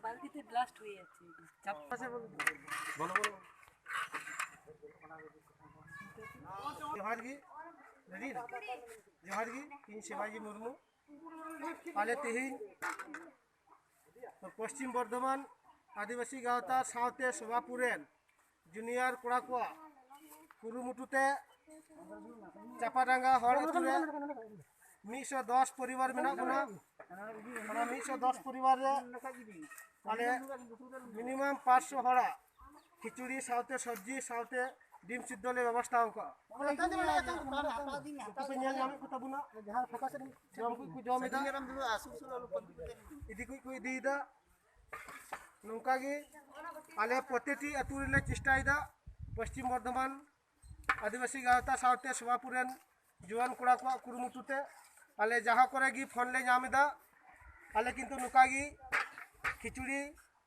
বালতিতে ব্লাস্ট হয়ে যাচ্ছে চাপ পাশে বলো বলো जोहार गी रेडी जोहार गी इन शिवाजी मुर्मू आले तेहिन पश्चिम बर्धमान आदिवासी गावता सावते सभापुरेन जूनियर कोड़ा को कुरुमुटुते चापाडांगा हर अतुरे 110 परिवार मेना बना 110 परिवार रे आले मिनिमाम 500 हड़ा खिचुड़ी सावते सब्जी सावते डिम सिद्ध ले व्यवस्था होगा इदी को इदीदा नौका गी आले प्रत्येक अतु रे चेष्टा पश्चिम बर्धमान आदिवासी गावता सावते सभापुरेन जुआन कोड़ा को कुरुमुटुते आले जहाँ करे गी फोन ले नामेदा आले किंतु नौका गी खिचुड़ी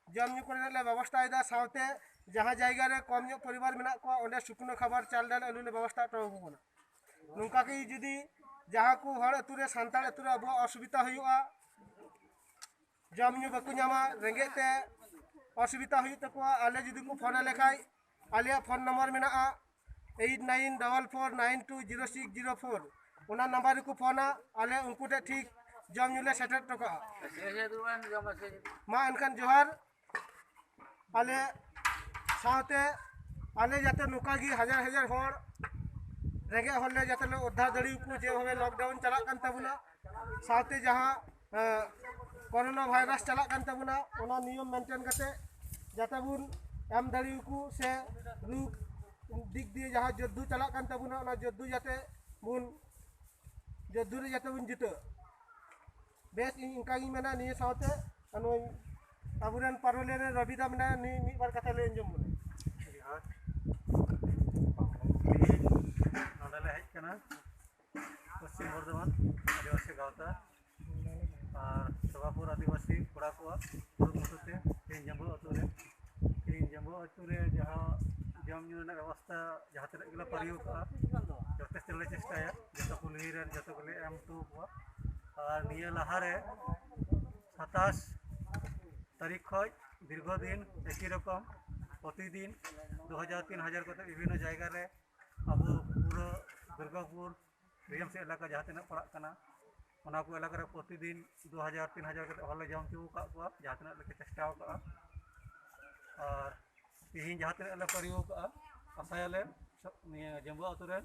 जम ᱧᱩ करे ले व्यवस्था सावते जहाँ जैगा रे कम परिवार मेना को ओंडे सुकनो खबर चाल डाल आलू ले व्यवस्था टोको कोना नौका के जुदी जहाँ को हर अतु रे सान्ताल अतु रे अब असुविधा हुआ जम ᱧᱩ बाकु नामा रेंगे ते असुविधा हुई तको आले जुदी को फोन लेखाय आलिया फोन नंबर मेना 8944920604 ओना नंबर को फोना आले उनको ते ठीक जम ᱧᱩ ले सेटल टोका मा अनकन जोहार आले सावते आले जाते नौका गी हजार हजार हर रेंगे हले जाते ले उद्धार दड़ी को जे हवे लॉकडाउन चला कान तबुना सावते जहां कोरोना वायरस चला कान तबुना ओना नियम मेंटेन करते जाते बुन एम दड़ी को से रुक दिक दिए जहां जद्दू चला कान तबुना ओना जद्दू जाते बुन जद्दू रे जाते बुन जितो बेस इनका गी मेना नि सावते अनु अबुरन पारोले रे रविदा मेना नि मी बार कथा ले अंजम बोले नोडले हेज कना पश्चिम बर्धमान आदिवासी गावता और सभापुर आदिवासी कोड़ा को मुटुते जम्बो अतुरे जहाँ जम ᱧᱩ ᱨᱮᱱᱟᱜ व्यवस्था जहाँ तक गला परियो का जथेष्ट ले चेष्टाया जतो कुलही रे जतो को ले एम टू को और निया लहारे 27 तारीख खज दीर्घ दिन एक ही रकम प्रतिदिन 2000-3000 को विभिन्न जगह रे अब पूरा दुर्गापुर बीएमसी इलाका जहाँ तना पड़ा ओना को इलाका रे प्रतिदिन 2000-3000 को हल जम चू का जहाँ तना लेके चेष्टा का और तीन जहाँ तना ले परियो का आशायाले जम्बो अतुरे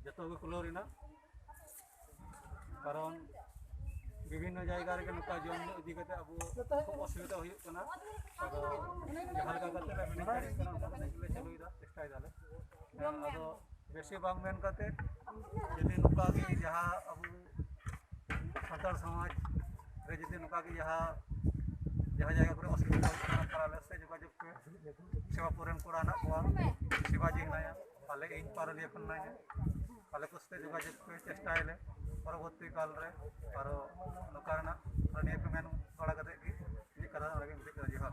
जतो को कुलोरिना कारण विभिन्न जगह रे नुका जम इदी कते अब खूब असुविधा हुई कना और जहाँ लगा कते ले मिनिट कना ले चलुइदा चेष्टा दाले आदो बेसी बांग मेन कते यदि नुका की जहाँ अब सान्ताल समाज रे यदि नुका की जहाँ जगह पर असुविधा हुई कना से जोगाजोग पे सेवापुरन कोड़ा ना को शिवाजी नाया आले इन पारलिया कन्नाया आले कुस्ते जोगाजोग पे चेष्टा ले परवर्ती काल रे और नौकारना रनिया को मेन बड़ा कते की ये करा लगे मुझे कर जोहार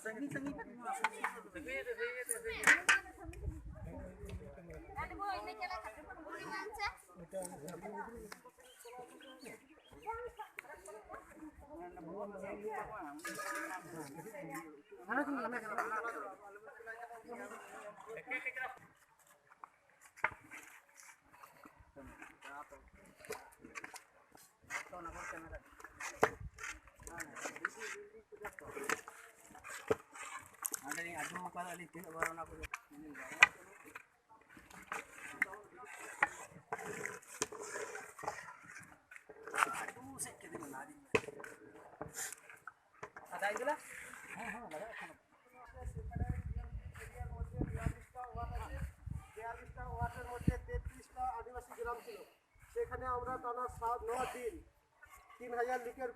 संगी संगी अरे वो इने चला खतरे पर गोली मानसा ada ni adu kala ali tin warna ko adu se ke din na din ada igla हां लगा 42টা ওয়ার্ডের মধ্যে 33টা আদিবাসী গ্রাম ছিল সেখানে আমরা টানা 9 দিন 3000 লিটার